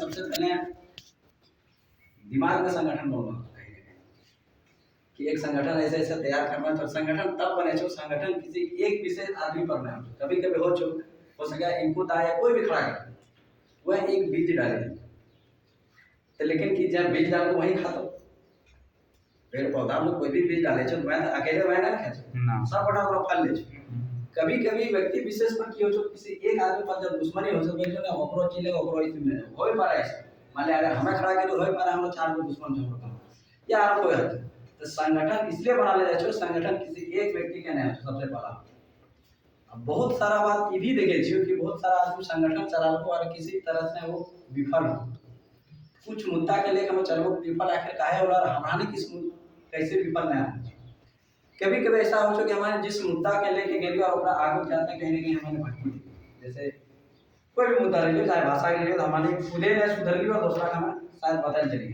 सबसे पहले दिमाग में संगठन बनना कि एक संगठन ऐसे ऐसे तैयार करना। तो संगठन तब बने छो, संगठन किसी एक विशेष आदमी पर नहीं हो। कभी कभी हो सके इनपुट आए कोई भी खड़ा कर वह एक बीज डाले, तो लेकिन कि जब बीज डाल वही खा दो पेड़ पौधा में कोई भी बीज डाले मैं तो अकेले वह ना खाए सब बड़ा बड़ा फल ले। कभी कभी व्यक्ति विशेष पर की हो जो किसी एक आदमी पर जब दुश्मनी हो सके जो ना ओकरो चिले ओकरो इसमें होय पारे ऐसे मान ले अगर हमें खड़ा के तो होय पारे हम लोग चार गो दुश्मन जो होता या आप कोई है। तो संगठन इसलिए बना ले जाए संगठन किसी एक व्यक्ति के नहीं सबसे पहला। अब बहुत सारा बात ये भी देखे छियो कि बहुत सारा आदमी संगठन चलाल को और किसी तरह से वो विफल हो कुछ मुद्दा के लेकर हम चलो विफल आखिर काहे होला और हमारे किस कैसे विफल नहीं हो। कभी कभी ऐसा हो कि हमारे जिस मुद्दा के लेके गए और अपना आगे जाते कहीं ना कहीं हमारे भटकी जैसे कोई भी मुद्दा रही चाहे भाषा के लिए तो हमारी खुदे ने सुधर ली और दूसरा का हमें शायद पता नहीं चली।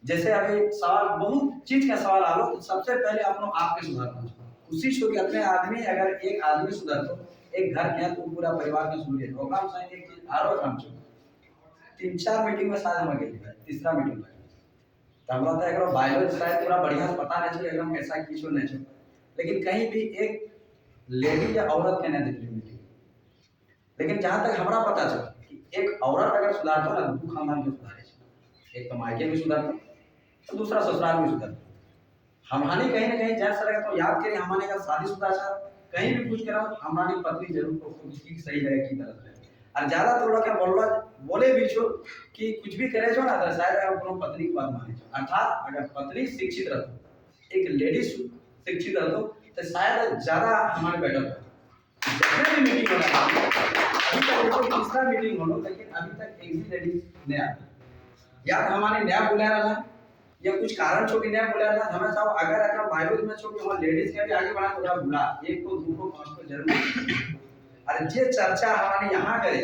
जैसे अभी सवाल बहुत चीज का सवाल आ लो तो सबसे पहले अपने आप के सुधारना कोशिश हो कि अपने आदमी अगर एक आदमी सुधर तो एक घर के तो पूरा परिवार के सुधरे प्रोग्राम से एक चीज आरो काम चो 3-4 मीटिंग में शायद हम गए तीसरा मीटिंग में तो हमरा तो एकरो बायोलॉजी शायद पूरा बढ़िया से पता नहीं चले एकदम कैसा किछो नहीं छो लेकिन कहीं भी एक लेडी या औरत के नहीं देखली मीटिंग। लेकिन जहां तक हमरा पता चल कि एक औरत अगर सुधारतो ना दू खानदान के सुधारे एक तो मायके भी सुधारतो तो दूसरा ससुराल में सुधर। हमारी कहीं ना कहीं जैसे सर तो याद करें हमारे अगर शादीशुदा था कहीं भी कुछ करा हमारी पत्नी जरूर उसकी सही जगह की तरफ है और ज्यादा थोड़ा क्या बोले भी छो कि कुछ भी करे छो ना तो शायद अपनो पत्नी की बात माने छो। अर्थात अगर पत्नी शिक्षित रहतो एक लेडीज शिक्षित रहतो तो शायद ज्यादा हमारे बेटर जितने भी मीटिंग हो रहा अभी तक तीसरा मीटिंग हो लेकिन अभी तक एक भी लेडीज नहीं आ या हमारे नया बुला रहा या कुछ कारण छो कि नया बुला रहा हमेशा अगर अगर बायोलॉजी में छो कि हम लेडीज के भी आगे बढ़ा तो बुला एक को दो को पांच को जरूर। अरे जे चर्चा हमारे यहाँ करे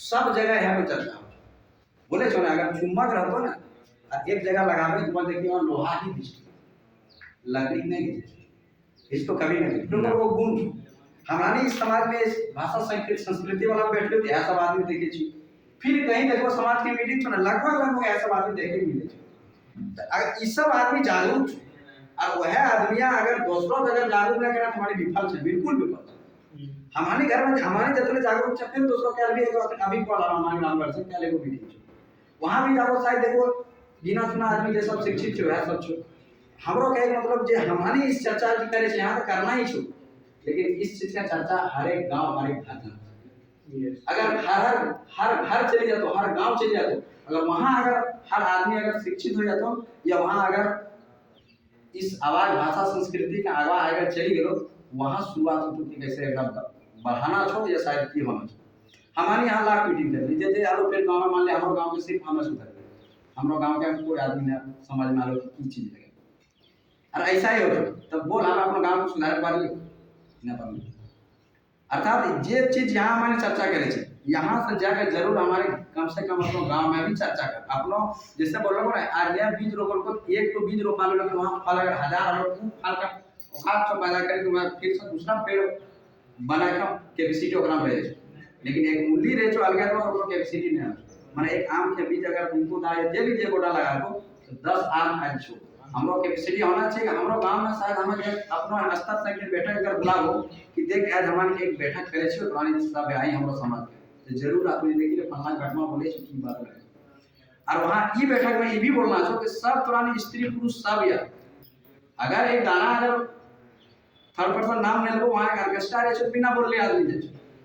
सब जगह यहाँ पे चर्चा बोले छो ना अगर चुम्बक रहतो ना और एक जगह लगावे तो देखिए वहाँ लोहा ही दिखती लकड़ी नहीं इसको कभी नहीं क्योंकि वो गुण हमारी इस समाज में भाषा संस्कृति वाला बैठे थे सब आदमी देखे छी फिर कहीं देखो समाज की मीटिंग तो लगभग ऐसा आदमी देखे मिले अगर इस सब आदमी जागरूक और वह आदमी अगर दूसरों अगर जागरूक ना करे हमारी विफल है बिल्कुल विफल हमारे घर में हमारे जितने जागरूक है फिर दूसरों के भी अभी को हमारे नाम कर सकते हैं मीटिंग वहां भी जाओ शायद देखो बिना सुना आदमी जो सब शिक्षित है सब छो हमरो कहे मतलब जे हमारी इस चर्चा की करे से यहाँ तो करना ही छो लेकिन इस चीज का चर्चा हर एक गांव हर एक घर अगर हर घर चले जातो हर गांव चले जातो अगर वहां अगर हर आदमी अगर शिक्षित हो जातो या वहां अगर इस आवाज भाषा संस्कृति का आवाज अगर चली गलो वहां शुरुआत होती थी कैसे एकदम बढ़ाना छो या शायद की होना छो। हमारे यहाँ लाख मीटिंग कर लीजिए थे आलो फिर गांव में मान ले हमारे गांव में सिर्फ हमें सुधर हमारे गांव के कोई आदमी ने समझ में आलो की चीज लगे और ऐसा ही हो तब बोल हम अपने गांव को सुधार पा रही ना पा अर्थात ये चीज यहाँ हमारे चर्चा करे छे यहाँ से जाकर जरूर हमारे कम से कम अपने गांव में भी चर्चा कर अपनो जैसे बोलो ना आर्या बीज रोपल को एक तो बीज रोपा लो लेकिन वहां फल अगर 1000 लो फल का औकात से पैदा करके मैं फिर से दूसरा पेड़ बना के कैपेसिटी ओकरा में रहे लेकिन एक मूली रहे जो अलग है ओकरो कैपेसिटी नहीं है माने एक आम के बीज अगर तुमको दाए दे भी जे गोटा लगा को तो 10 आम खाए छो हमरो कैपेसिटी होना चाहिए हमरो गांव में शायद हमें अपना स्तर तक के बैठक कर बुलाओ कि देख आज हमारे एक बैठक करे छो पुरानी सब आई हमरो समाज तो जरूर आप देखिए फलना घटना बोले छो की बात है और वहां ई बैठक में ये भी बोलना छो कि सब पुरानी स्त्री पुरुष सब या अगर एक गाना अगर थर्ड पर्सन नाम ले लो वहां ऑर्केस्ट्रा रहे छो बिना बोलले आदमी दे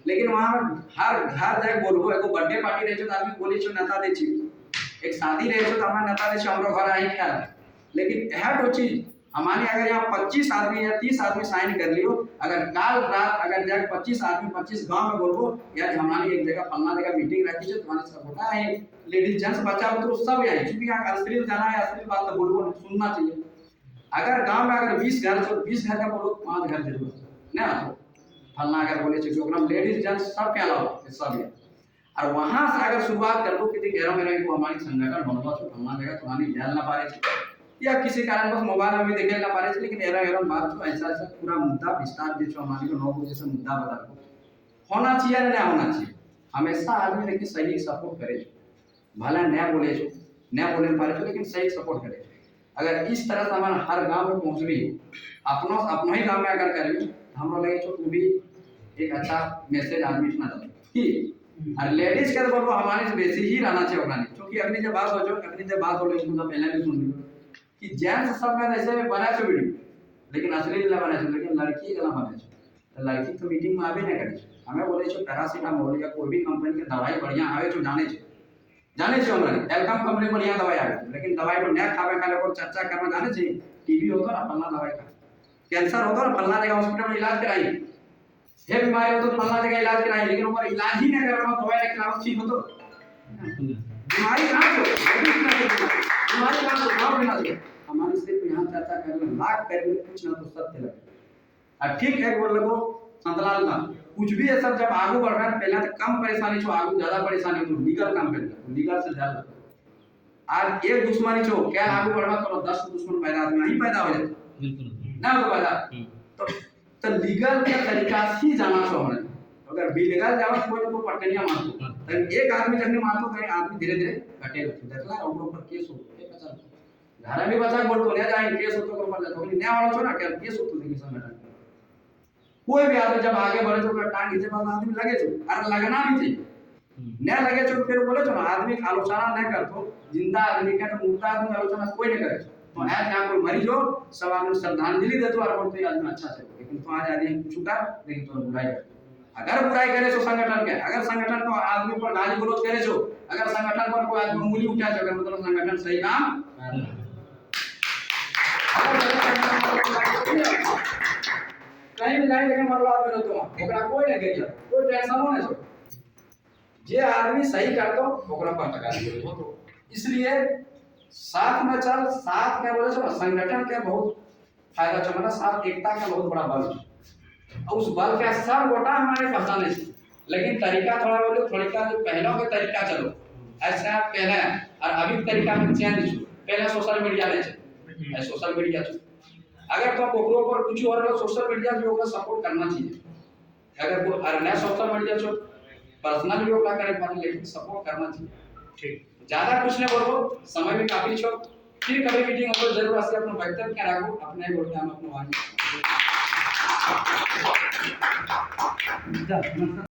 लेकिन वहां हर घर जाके बोलबो एगो बर्थडे पार्टी रहे छो तो आदमी बोले छो नेता दे छी एक शादी रहे छो तो हमरा नेता दे छी हमरो घर आई ख्याल लेकिन यह तो चीज हमारे अगर यहाँ 25 आदमी या 30 आदमी साइन कर लियो अगर काल रात अगर जाके 25 आदमी 25 गांव में बोलबो यार हमारी एक जगह फलना जगह मीटिंग रखी है तुम्हारे सब होता है लेडीज जेंट्स बच्चा तो सब आई क्योंकि यहाँ अश्लील गाना है अश्लील बात तो बोलबो सुनना चाहिए अगर गांव में अगर 20 घर तो 20 घर का बोलो 5 घर जरूर ना तो फलना अगर बोले छो ओकरा लेडीज जेंट्स सब के अलावा सब है और वहां से अगर शुरुआत कर दो कि 11 महीने को हमारी संगठन बनवा छो फलना जगह तुम्हारी जान ना पारे छे या किसी कारण बस मोबाइल में भी देखे ना पारे लेकिन एरम बात तो ऐसा पूरा मुद्दा विस्तार जो हमारी को 9 जैसे मुद्दा बता होना चाहिए या नहीं होना चाहिए हमेशा आदमी लेकिन सही सपोर्ट करे भला न बोले पारे छो लेकिन सही सपोर्ट करे। अगर इस तरह से हमारा हर गांव में पहुंचबी अपनो ही गांव में अगर करबी हमरो लगे छो तू भी एक अच्छा मैसेज आदमी सुना दे कि और लेडीज के बोलो हमारे से बेसी ही रहना चाहिए ओकरा क्योंकि अगली जब बात हो जो अगली जब बात हो ले उसको पहले भी सुन लियो कि जेंट्स सब में ऐसे में बना छो वीडियो लेकिन असली दिला बना छो लेकिन लड़की गला बना छो तो लड़की तो मीटिंग में आवे न करे छो हमें बोले छो पैरासिटामोल या कोई भी कंपनी के दवाई बढ़िया आवे छो जाने छो हमरा एल्कम कंपनी बढ़िया दवाई आवे लेकिन दवाई को न खावे का लोग चर्चा करना जाने छे टीबी होतो ना फलना दवाई का कैंसर होतो ना फलना जगह हॉस्पिटल में इलाज कराई ये बीमारी हो तो फलना जगह इलाज कराई लेकिन ऊपर इलाज ही नहीं करवाओ दवाई नहीं कराओ ठीक हो तो बीमारी कहां से बीमारी कहां से गांव बिना से हमारी सिर्फ यहां चर्चा करने लाख करने कुछ ना तो सत्य लगे और ठीक है बोल लगो संतलाल का कुछ भी ये सब जब आगू बढ़ रहा है पहले तो कम परेशानी छो आगू ज्यादा परेशानी तो लीगल काम कर लीगल से ज्यादा आज एक दुश्मनी छो क्या आगू बढ़वा तो 10 दुश्मन पैदा आदमी ही पैदा हो जाए बिल्कुल ना हो पैदा तो लीगल के तरीका से जाना छो हमने अगर बिलीगल जाओ कोई को पटकनिया मारतो तो एक आदमी जब मारतो तो आदमी धीरे-धीरे घटे लगतो देखला ओकरो पर केस हो के बचा घर में बचा बोल तो ले जाए केस हो तो पर जातो नहीं वाला छो ना क्या केस हो तो देखी संगठन कोई भी आदमी जब आगे बढ़े तो टांग नीचे वाला आदमी लगे छो और लगना भी चाहिए न लगे छो फिर बोले छो ना आदमी आलोचना न करतो जिंदा आदमी के तो मुर्दा आदमी आलोचना कोई नहीं करे तो आज यहां कोई मरीज हो सब आदमी श्रद्धांजलि देतो और बोलते आदमी अच्छा है लेकिन तो आज आदमी कुछ कर लेकिन तो बुराई अगर बुराई करे तो संगठन के अगर संगठन को आदमी पर गाली गलौज करे छो अगर संगठन पर कोई आदमी उंगली उठा छो मतलब संगठन सही काम कहीं भी जाए लेकिन मरवा आदमी तो ओकरा कोई नहीं करिया कोई टेंशन होने छो जे आदमी सही करतो ओकरा पर गाली गलौज हो तो इसलिए साथ में चल साथ में बोले छो संगठन के बहुत फायदा छो मतलब साथ एकता का बहुत बड़ा बल है उस बल के सब गोटा हमारे पहचाने से लेकिन तरीका थोड़ा बोलो थोड़ा जो पहले के तरीका चलो ऐसा पहले और अभी तरीका में चेंज छो पहले सोशल मीडिया ले छे सोशल मीडिया छो अगर तो कोकरो पर कुछ और सोशल मीडिया भी ओकरा सपोर्ट करना चाहिए अगर कोई और नया सोशल मीडिया छो पर्सनल भी ओकरा करे पर लेकिन सपोर्ट करना चाहिए ठीक ज्यादा कुछ नहीं बोलो समय भी काफी छो फिर कभी मीटिंग हो तो जरूर आसे अपना वक्तव्य क्या रखो अपने बोलते हम अपना वाणी